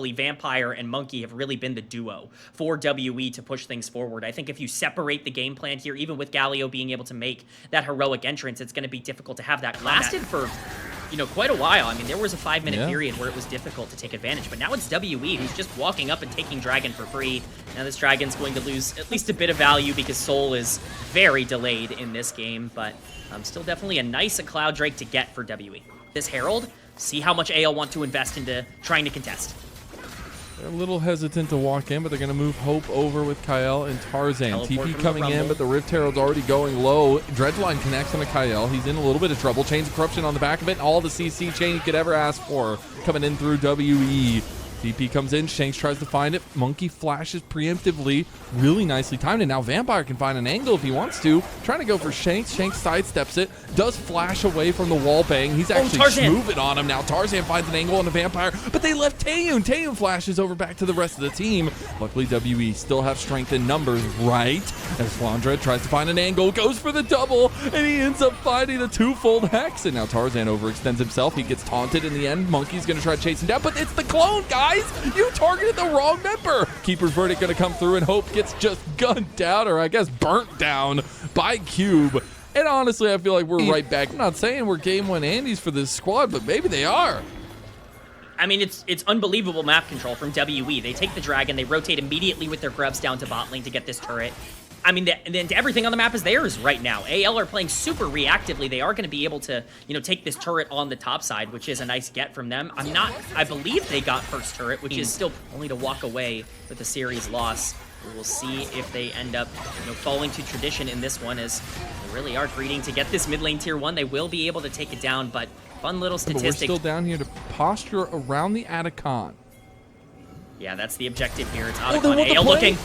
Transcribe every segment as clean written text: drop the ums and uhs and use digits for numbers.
Vampire and Monkey have really been the duo for WE to push things forward. I think if you separate the game plan here, even with Galio being able to make that heroic entrance, it's going to be difficult to have that. Lasted for, you know, quite a while. I mean, there was a 5-minute period where it was difficult to take advantage, but now it's WE who's just walking up and taking Dragon for free. Now this Dragon's going to lose at least a bit of value because Soul is very delayed in this game, but still definitely a nice Cloud Drake to get for WE. This Herald, see how much AL want to invest into trying to contest. They're a little hesitant to walk in, but they're going to move Hope over with Kyle and Tarzan. TP coming in, but the Rift Herald's already going low. Dredgeline connects on to Kyle. He's in a little bit of trouble. Chains of Corruption on the back of it. All the CC chain you could ever ask for coming in through WE. TP comes in. Shanks tries to find it. Monkey flashes preemptively. Really nicely timed. And now Vampire can find an angle if he wants to. Trying to go for Shanks. Shanks sidesteps it. Does flash away from the wall bang. He's actually moving on him now. Tarzan finds an angle on the Vampire, but they left Taeyun. Taeyun flashes over back to the rest of the team. Luckily, WE still have strength in numbers, right? As Flandre tries to find an angle, goes for the double, and he ends up finding the twofold hex. And now Tarzan overextends himself. He gets taunted in the end. Monkey's going to try to chase him down, but it's the clone, guys! You targeted the wrong member! Keeper's Verdict going to come through, and Hope gets just gunned down, or I guess burnt down by Cube. And honestly, I feel like we're right back. I'm not saying we're Game 1 Andes for this squad, but maybe they are. I mean, it's unbelievable map control from WE. They take the Dragon, they rotate immediately with their grubs down to bot lane to get this turret. I mean, everything on the map is theirs right now. AL are playing super reactively. They are going to be able to, you know, take this turret on the top side, which is a nice get from them. I believe they got first turret, which is still only to walk away with a series loss. We will see if they end up, you know, falling to tradition in this one, as they really are greeting to get this mid lane tier 1. They will be able to take it down, but fun little statistic. But we're still down here to posture around the Atacon. Yeah, that's the objective here. It's Atacon. AL looking.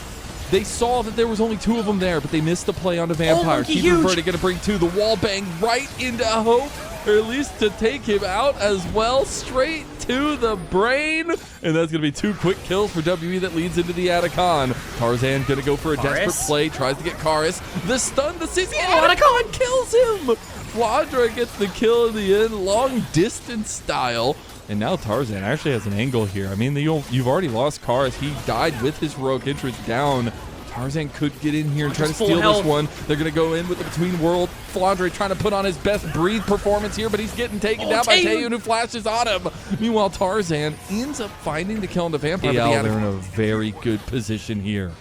They saw that there was only 2 of them there, but they missed the play on the Vampire. Keeper Verdict going to bring 2. The wall bang right into Hope, or at least to take him out as well. Straight to the brain. And that's going to be 2 quick kills for WE that leads into the Atacon. Tarzan going to go for a desperate play. Tries to get Karis. The stun, the CC. Atacon kills him. Flandre gets the kill in the end. Long distance style. And now Tarzan actually has an angle here. I mean, you've already lost Karis. He died with his heroic entrance down. Tarzan could get in here and try to steal this one. They're going to go in with the Between World. Flandre trying to put on his best breathe performance here, but he's getting taken down by Taeyun, who flashes on him. Meanwhile, Tarzan ends up finding the kill on the Vampire. They're in a very good position here.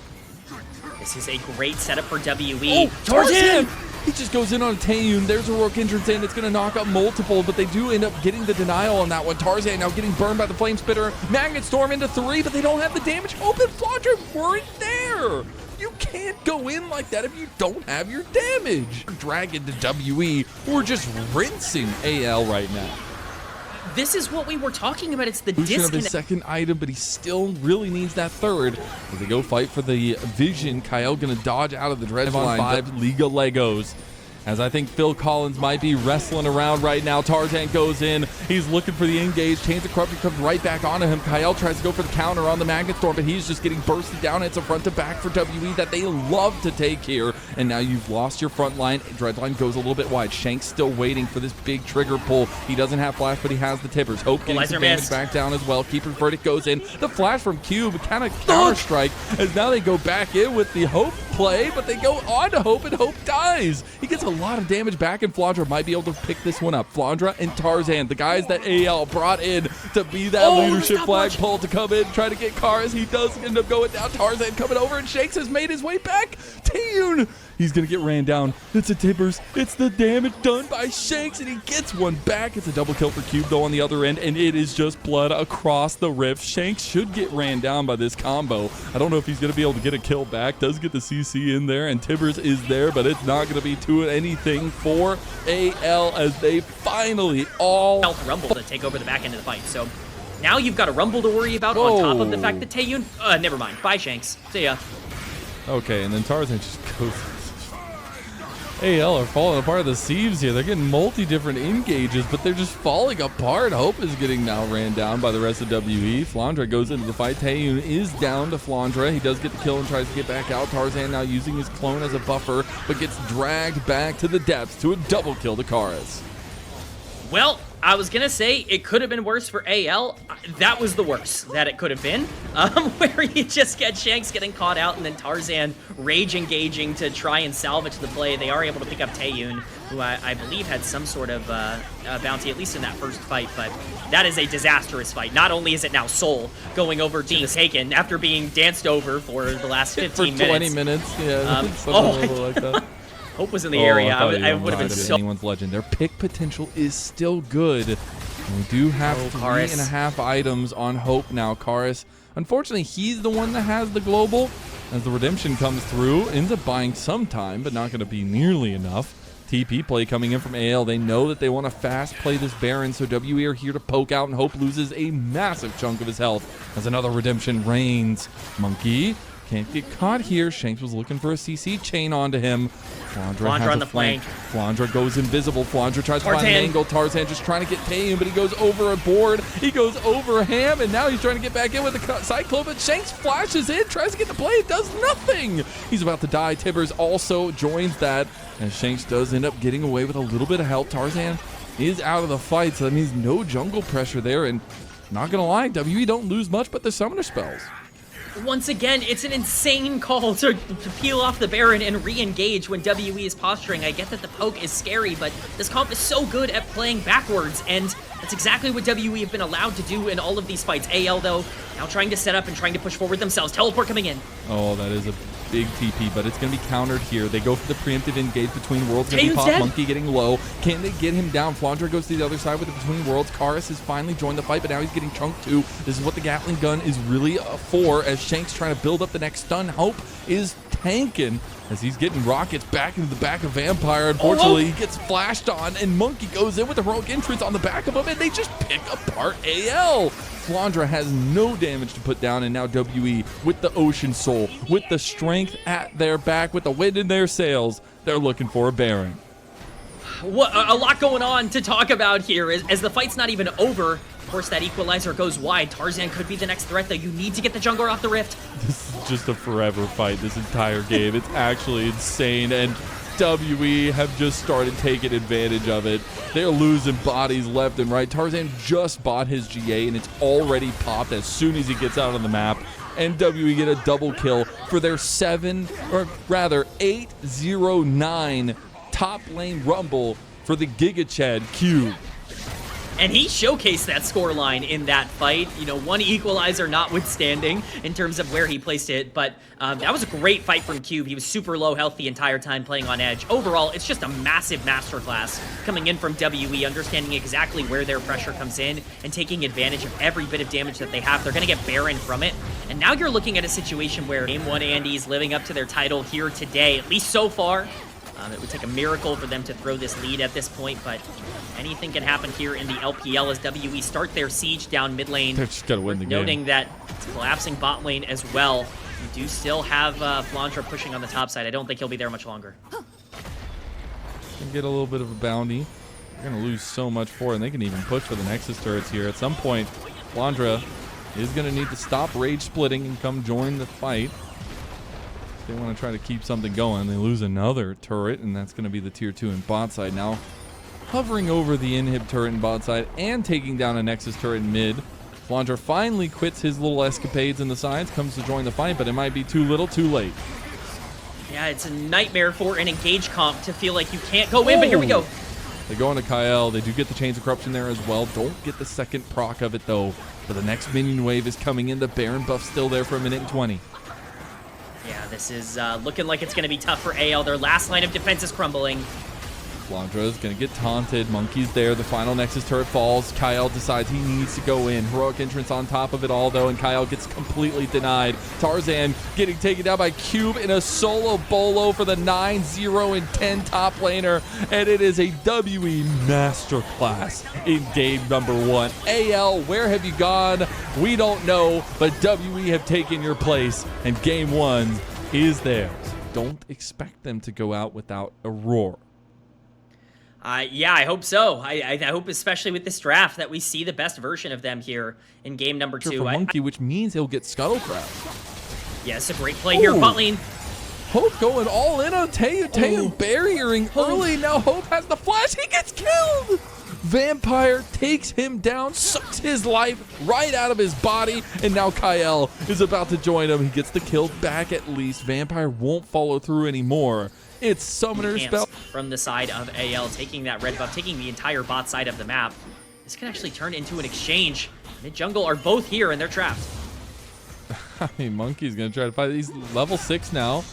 This is a great setup for WE. Tarzan! He just goes in on Taeyun. There's a heroic entrance in. It's going to knock up multiple, but they do end up getting the denial on that one. Tarzan now getting burned by the Flame Spitter. Magnet Storm into 3, but they don't have the damage. Hope and Flandre weren't there. You can't go in like that if you don't have your damage. Dragon to WE. We're just rinsing AL right now. This is what we were talking about. It's the disconnect. His second item, but he still really needs that third. As they go fight for the Vision, Kyle gonna dodge out of the Dredgeline. 5 League of Legos. As I think Phil Collins might be wrestling around right now. Tarzan goes in. He's looking for the engage. Chains of Corruption comes right back onto him. Kyle tries to go for the counter on the Magnet Storm, but he's just getting bursted down. It's a front to back for WE that they love to take here. And now you've lost your front line. Dredgeline goes a little bit wide. Shank's still waiting for this big trigger pull. He doesn't have flash, but he has the tippers. Hope getting some damage back down as well. Keeper's Verdict goes in. The flash from Cube kind of counter strike, as now they go back in with the Hope play, but they go on to Hope, and Hope dies. He gets a lot of damage back, and Flandre might be able to pick this one up. Flandre and Tarzan, the guys that AL brought in to be that leadership flagpole to come in, try to get Karis. He does end up going down. Tarzan coming over, and Shakes has made his way back. Taeyun, he's going to get ran down. It's a tippers. It's the damage done by Shanks, and he gets one back. It's a double kill for Cube, though, on the other end, and it is just blood across the rift. Shanks should get ran down by this combo. I don't know if he's going to be able to get a kill back. Does get the CC in there, and Tibbers is there, but it's not going to be to anything for AL, as they finally all Rumble to take over the back end of the fight. So now you've got a Rumble to worry about on top of the fact that Taeyun... never mind. Bye, Shanks. See ya. Okay, and then Tarzan just goes... AL are falling apart at the seams here. They're getting multi-different engages, but they're just falling apart. Hope is getting now ran down by the rest of WE. Flandre goes into the fight. Taeyun is down to Flandre. He does get the kill and tries to get back out. Tarzan now using his clone as a buffer, but gets dragged back to the depths to a double kill to Karis. Well, I was gonna say it could have been worse for AL. That was the worst that it could have been, where you just get Shanks getting caught out and then Tarzan rage engaging to try and salvage the play. They are able to pick up Taeyun, who I believe had some sort of bounty, at least in that first fight, but that is a disastrous fight. Not only is it now Soul going over to the taken after being danced over for the last 15 for 20 minutes. minutes, yeah. Something like that. Hope was in the area. I would have been so... Anyone's legend. Their pick potential is still good. And we do have 3.5 items on Hope now. Karis, unfortunately, he's the one that has the global. As the redemption comes through, ends up buying some time, but not going to be nearly enough. TP play coming in from AL. They know that they want to fast play this Baron, so WE are here to poke out, and Hope loses a massive chunk of his health as another redemption reigns. Monkey can't get caught here. Shanks was looking for a CC chain onto him. Flandra has on a the flank. Flandra goes invisible. Flandra tries to find an angle. Tarzan just trying to get Taeyun, but he goes over a board. He goes over Ham, and now he's trying to get back in with the Cyclone, but Shanks flashes in, tries to get the play. It does nothing. He's about to die. Tibbers also joins that, and Shanks does end up getting away with a little bit of help. Tarzan is out of the fight, so that means no jungle pressure there, and not going to lie, WE don't lose much but the summoner spells. Once again, it's an insane call to peel off the Baron and re-engage when WE is posturing. I get that the poke is scary, but this comp is so good at playing backwards, and that's exactly what WE have been allowed to do in all of these fights. AL, though, now trying to set up and trying to push forward themselves. Teleport coming in. Oh, that is a big TP, but it's going to be countered here. They go for the preemptive engage between worlds. Going to be pop. Dead. Monkey getting low. Can they get him down? Flandra goes to the other side with the between worlds. Karis has finally joined the fight, but now he's getting chunked too. This is what the Gatling gun is really for, as Shanks trying to build up the next stun. Hope is tanking as he's getting rockets back into the back of Vampire. Unfortunately, he gets flashed on, and Monkey goes in with a heroic entrance on the back of him, and they just pick apart AL. Flandra has no damage to put down, and now WE with the Ocean Soul, with the strength at their back, with the wind in their sails, they're looking for a Baron. What a lot going on to talk about here as the fight's not even over. Of course, that equalizer goes wide. Tarzan could be the next threat, though. You need to get the jungler off the rift. This is just a forever fight, this entire game. It's actually insane, and WE have just started taking advantage of it. They're losing bodies left and right. Tarzan just bought his GA, and it's already popped as soon as he gets out on the map. And WE get a double kill for their 8-0-9 top lane rumble for the Giga Chad Cube. And he showcased that scoreline in that fight, you know, one equalizer notwithstanding in terms of where he placed it, but that was a great fight from Cube. He was super low health the entire time playing on Edge. Overall, it's just a massive masterclass coming in from WE, understanding exactly where their pressure comes in and taking advantage of every bit of damage that they have. They're going to get Baron from it, and now you're looking at a situation where Game 1 Andy's living up to their title here today, at least so far. It would take a miracle for them to throw this lead at this point, but anything can happen here in the LPL as WE start their siege down mid lane. They're just going to win the game. Noting that it's collapsing bot lane as well. You do still have Flandra pushing on the top side. I don't think he'll be there much longer. Can get a little bit of a bounty. They're going to lose so much for it, and they can even push for the Nexus turrets here. At some point, Flandra is going to need to stop rage splitting and come join the fight. They want to try to keep something going. They lose another turret, and that's going to be the tier 2 in bot side. Now, hovering over the inhib turret in bot side and taking down a Nexus turret in mid. Flandra finally quits his little escapades in the sides, comes to join the fight, but it might be too little, too late. Yeah, it's a nightmare for an engage comp to feel like you can't go in, but here we go. They go into Kyle. They do get the Chains of Corruption there as well. Don't get the second proc of it, though. But the next minion wave is coming in. The Baron buff still there for a minute and 20. Yeah, this is looking like it's going to be tough for AL. Their last line of defense is crumbling. Flandra is going to get taunted. Monkey's there. The final Nexus turret falls. Kyle decides he needs to go in. Heroic entrance on top of it all, though, and Kyle gets completely denied. Tarzan getting taken down by Cube in a solo bolo for the 9-0-10 top laner, and it is a WE masterclass in game number 1. AL, where have you gone? We don't know, but WE have taken your place, and game 1 is theirs. Don't expect them to go out without a roar. Yeah, I hope so. I hope, especially with this draft, that we see the best version of them here in game number 2. For Monkey, which means he'll get Scuttlecraft. Yeah, it's a great play here. Bot lane. Hope going all in on Taeyun. Taeyun barriering early. Now Hope has the flash. He gets killed. Vampire takes him down, sucks his life right out of his body, and now Kyle is about to join him. He gets the kill back at least. Vampire won't follow through anymore. It's Summoner Spell. From the side of AL, taking that red buff, taking the entire bot side of the map. This can actually turn into an exchange. Mid-jungle are both here, and they're trapped. I mean, Monkey's going to try to fight. He's level 6 now.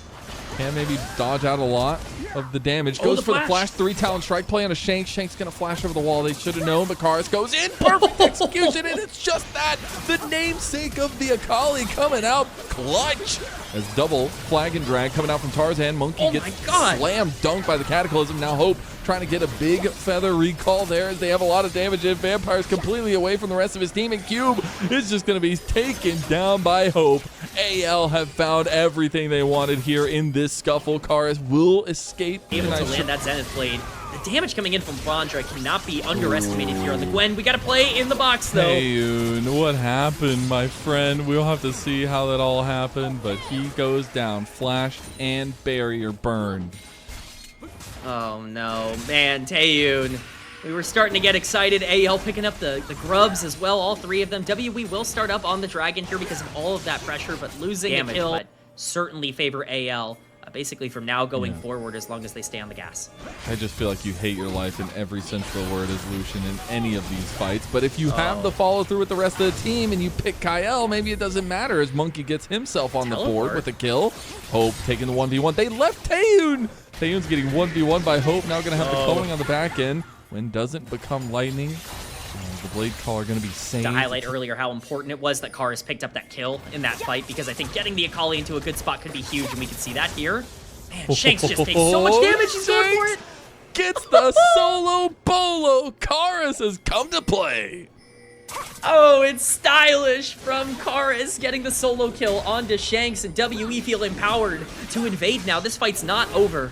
Can maybe dodge out a lot of the damage. Goes for the flash. 3 talent strike play on a Shanks. Shank's going to flash over the wall. They should have known. Makaris goes in. Perfect execution, and it's just that. The namesake of the Akali coming out clutch. As double flag and drag coming out from Tarzan. Monkey gets slam dunked by the Cataclysm. Now Hope trying to get a big feather recall there as they have a lot of damage in. Vampire's completely away from the rest of his team, and Cube is just going to be taken down by Hope. AL have found everything they wanted here in this scuffle. Karis will escape. Able to land that Zenith Blade. The damage coming in from Flandra cannot be underestimated here on the Gwen. We got to play in the box, though. Hey, what happened, my friend? We'll have to see how that all happened, but he goes down. Flashed and barrier burned. Oh, no. Man, Taeyun. We were starting to get excited. AL picking up the grubs as well, all 3 of them. WE will start up on the Dragon here because of all of that pressure, but losing a kill but certainly favor AL. Basically from now going forward, as long as they stay on the gas. I just feel like you hate your life in every sensible word as Lucian in any of these fights. But if you have the follow through with the rest of the team and you pick Kyle, maybe it doesn't matter as Monkey gets himself on the board with a kill. Hope taking the 1v1. They left Taeyun. Taeyun's getting 1v1 by Hope. Now going to have the culling on the back end. Wind doesn't become lightning. The Blade Caller going to be saved. To highlight earlier how important it was that Karis picked up that kill in that fight, because I think getting the Akali into a good spot could be huge, and we can see that here. Man, Shanks just takes so much damage. He's going for it. Gets the solo bolo. Karis has come to play. Oh, it's stylish from Karis getting the solo kill onto Shanks, and WE feel empowered to invade now. This fight's not over.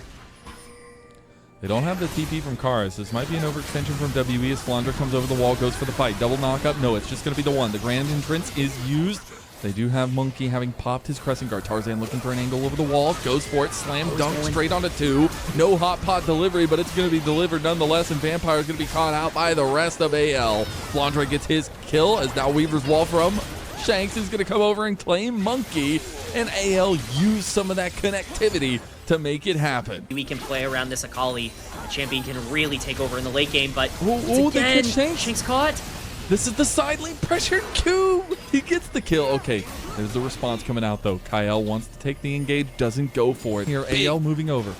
They don't have the TP from Karis. This might be an overextension from WE as Flandra comes over the wall, goes for the fight. Double knockup. No, it's just going to be the one. The Grand Entrance is used. They do have Monkey having popped his Crescent Guard. Tarzan looking for an angle over the wall. Goes for it. Slam dunk straight onto 2. No hot pot delivery, but it's going to be delivered nonetheless, and Vampire is going to be caught out by the rest of AL. Flandra gets his kill as now Weaver's wall from Shanks is going to come over and claim Monkey, and AL use some of that connectivity to make it happen. We can play around this Akali. The champion can really take over in the late game, but again, Shanks caught. This is the side lane pressured Cube. He gets the kill. Okay, there's the response coming out though. Kyle wants to take the engage, doesn't go for it. Here, AL moving over.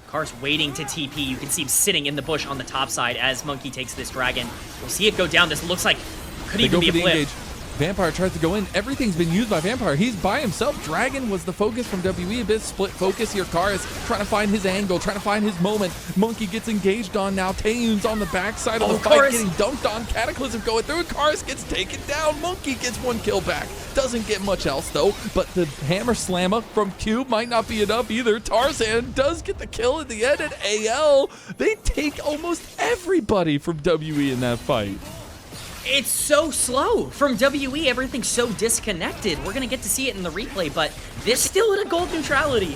Karis waiting to TP. You can see him sitting in the bush on the top side as Monkey takes this Dragon. We'll see it go down. This looks like could even be a flip. Engage. Vampire tries to go in. Everything's been used by Vampire. He's by himself. Dragon was the focus from WE. A bit split focus here. Karis trying to find his angle, trying to find his moment. Monkey gets engaged on now. Taeyun's on the backside of the fight, getting dunked on. Cataclysm going through. Karis gets taken down. Monkey gets 1 kill back. Doesn't get much else though, but the hammer slammer from Cube might not be enough either. Tarzan does get the kill at the end, and AL, they take almost everybody from WE in that fight. It's so slow from WE. Everything's so disconnected. We're going to get to see it in the replay, but this still in a gold neutrality.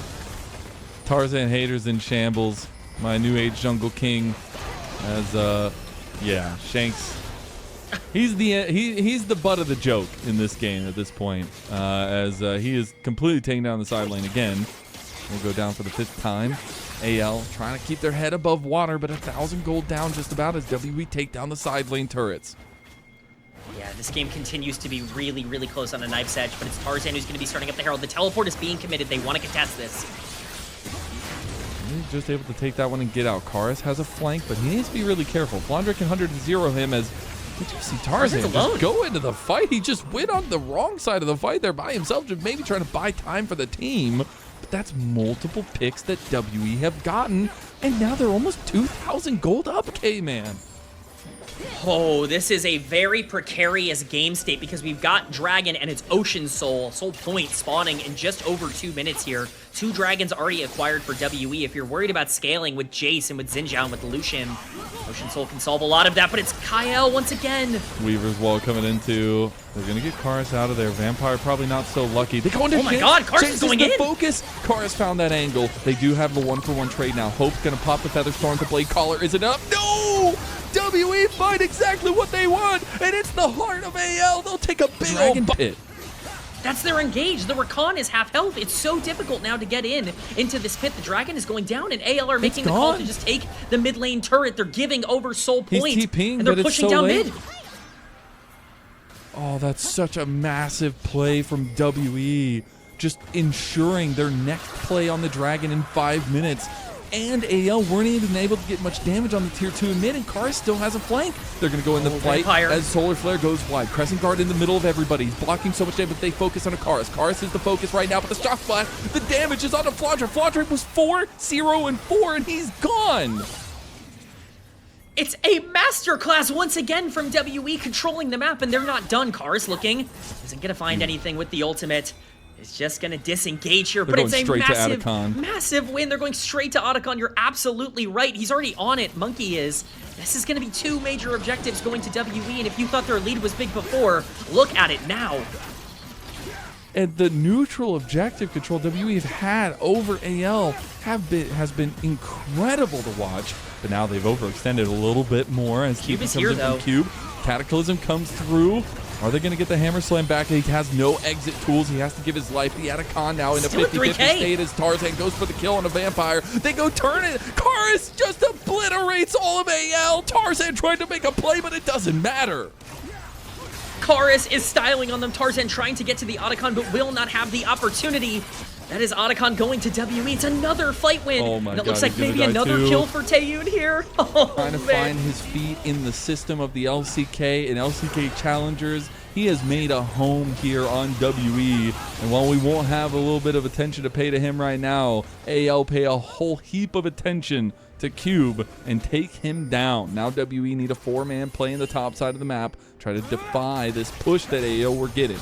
Tarzan haters in shambles. My new age jungle king as, yeah, Shanks. He's the butt of the joke in this game at this point, as he is completely taking down the side lane again. We'll go down for the 5th time. AL trying to keep their head above water, but 1,000 gold down just about as WE take down the side lane turrets. Yeah, this game continues to be really, really close on a knife's edge, but it's Tarzan who's going to be starting up the Herald. The teleport is being committed. They want to contest this. He's just able to take that one and get out. Karis has a flank, but he needs to be really careful. Flandra can 100-0 him as... Did you see Tarzan just go into the fight? He just went on the wrong side of the fight there by himself, just maybe trying to buy time for the team. But that's multiple picks that WE have gotten, and now they're almost 2,000 gold up, K-Man. Oh, this is a very precarious game state because we've got Dragon and its Ocean Soul Point spawning in just over 2 minutes here. 2 Dragons already acquired for WE. If you're worried about scaling with Jace and with Xinjiao and with Lucian, Ocean Soul can solve a lot of that, but it's Kyle once again. Weaver's wall coming into. They're going to get Karis out of there. Vampire probably not so lucky. They go into Oh my god, Karis is going in! Focus. Karis found that angle. They do have the 1-for-1 trade now. Hope's going to pop the Featherstorm. The Blade Caller is enough. No! WE find exactly what they want, and it's the heart of AL. They'll take a big dragon pit. That's their engage. The Rakan is half health. It's so difficult now to get into this pit. The dragon is going down, and AL are making the call to just take the mid lane turret. They're giving over Soul Point, and they're pushing down mid. Oh, that's such a massive play from WE. Just ensuring their next play on the dragon in 5 minutes. And AL weren't even able to get much damage on the tier 2 mid, and Kara still has a flank. They're going to go in the fight as Solar Flare goes wide. Crescent Guard in the middle of everybody. He's blocking so much damage, but they focus on Akaris. Akaris is the focus right now, but the shock flash, the damage is on a Flandre. Flandre was 4-0-4, and he's gone. It's a masterclass once again from WE controlling the map, and they're not done. Kara's looking. Isn't going to find anything with the ultimate. Is just going to disengage here, but it's a massive win. They're going straight to Otacon. You're absolutely right. He's already on it. Monkey is. This is going to be 2 major objectives going to WE, and if you thought their lead was big before, look at it now. And the neutral objective control WE have had over AL has been incredible to watch, but now they've overextended a little bit more as Cube is here, though. Cube. Cataclysm comes through. Are they going to get the Hammer Slam back? He has no exit tools. He has to give his life. The Atacon now in a 50-50 state as Tarzan goes for the kill on a Vampire. They go turn it. Karis just obliterates all of AL. Tarzan tried to make a play, but it doesn't matter. Karis is styling on them. Tarzan trying to get to the Otacon, but will not have the opportunity. That is Otacon going to WE. It's another fight win. Oh my God, it looks like maybe another kill for Taeyun here. Oh, trying to find his feet in the system of the LCK and LCK challengers. He has made a home here on WE. And while we won't have a little bit of attention to pay to him right now, AL pay a whole heap of attention to Cube and take him down. Now WE need a 4-man play in the top side of the map. Try to defy this push that AL were getting.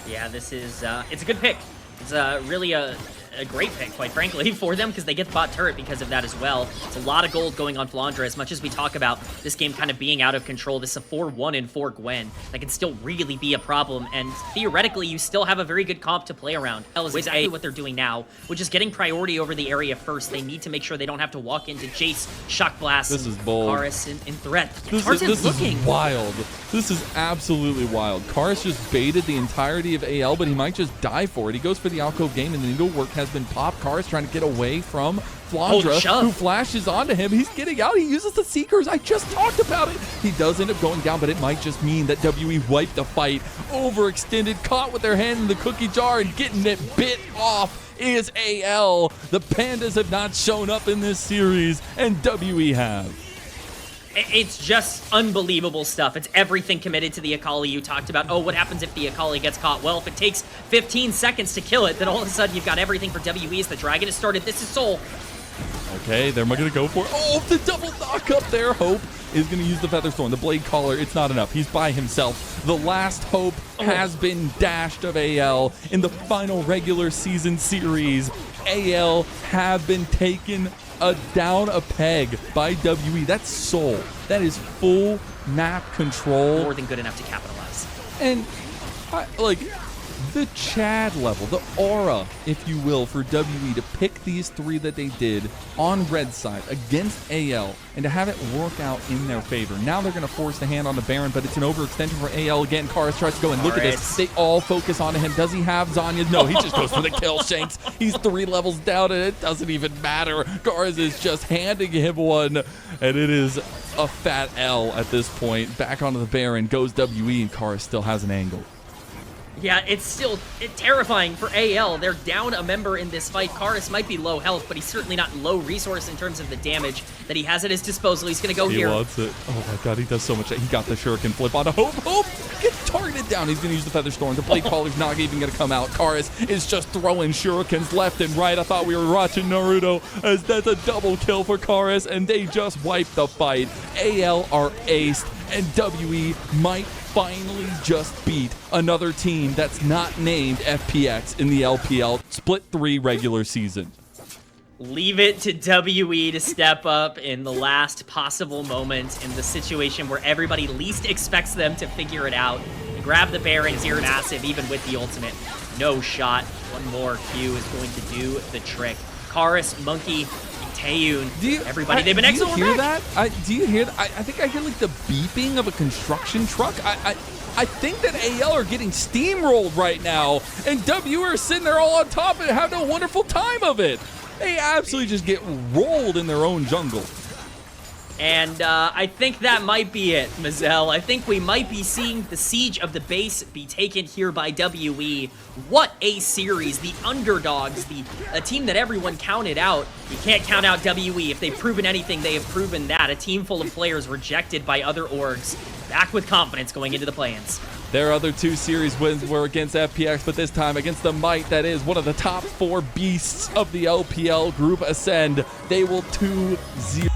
Yeah, this is, it's a good pick. It's really a great pick, quite frankly, for them, because they get the bot turret because of that as well. It's a lot of gold going on Flandre. As much as we talk about this game kind of being out of control, this is a 4-1-4 Gwen. That can still really be a problem, and theoretically, you still have a very good comp to play around. That is exactly what they're doing now, which is getting priority over the area first. They need to make sure they don't have to walk into Jace, Shock Blast, this is bold. Karis in threat. This is wild. This is absolutely wild. Karis just baited the entirety of AL, but he might just die for it. He goes for the alcove game, and the needlework has been popped. Karis trying to get away from Flandre, who flashes onto him. He's getting out. He uses the Seekers. I just talked about it. He does end up going down, but it might just mean that WE wiped the fight. Overextended, caught with their hand in the cookie jar, and getting it bit off is AL. The Pandas have not shown up in this series, and WE have. It's just unbelievable stuff. It's everything committed to the Akali you talked about. Oh, what happens if the Akali gets caught? Well, if it takes 15 seconds to kill it, then all of a sudden you've got everything for WE as the Dragon has started. This is Soul. Okay, they're going to go for it. Oh, the double knock up there. Hope is going to use the Featherstone. The Blade Caller, it's not enough. He's by himself. The last hope has been dashed of AL in the final regular season series. AL have been taken down a peg by WE. That's Soul. That is full map control. More than good enough to capitalize. And like the Chad level, the aura, if you will, for WE to pick these 3 that they did on red side against AL and to have it work out in their favor. Now they're going to force the hand on the Baron, but it's an overextension for AL again. Karis tries to go in. Look at this. They all focus on him. Does he have Zanya? No, he just goes for the kill. Shanks. He's 3 levels down, and it doesn't even matter. Karis is just handing him one, and it is a fat L at this point. Back onto the Baron goes WE, and Karis still has an angle. Yeah, it's still terrifying for AL. They're down a member in this fight. Karis might be low health, but he's certainly not low resource in terms of the damage that he has at his disposal. He's going to go here. He wants it. Oh my God, he does so much. He got the Shuriken flip on a Hope. Hope gets targeted down. He's going to use the Featherstorm. The Blade Caller's not even going to come out. Karis is just throwing Shurikens left and right. I thought we were watching Naruto, as that's a double kill for Karis, and they just wiped the fight. AL are aced, and WE might finally just beat another team that's not named FPX in the LPL Split 3 regular season. Leave it to WE to step up in the last possible moment in the situation where everybody least expects them to figure it out. They grab the Baron here, massive, even with the ultimate. No shot. One more Q is going to do the trick. Karis, Monkey, Taeyun, everybody, they've been excellent. Do you hear that? Do you hear that? I think I hear like the beeping of a construction truck. I think that AL are getting steamrolled right now, and W are sitting there all on top and having a wonderful time of it. They absolutely just get rolled in their own jungle. And I think that might be it, Mazel. I think we might be seeing the siege of the base be taken here by WE. What a series. The underdogs, a team that everyone counted out. You can't count out WE. If they've proven anything, they have proven that. A team full of players rejected by other orgs. Back with confidence going into the play-ins. Their other 2 series wins were against FPX, but this time against the Might that is one of the top 4 beasts of the LPL Group Ascend. They will 2-0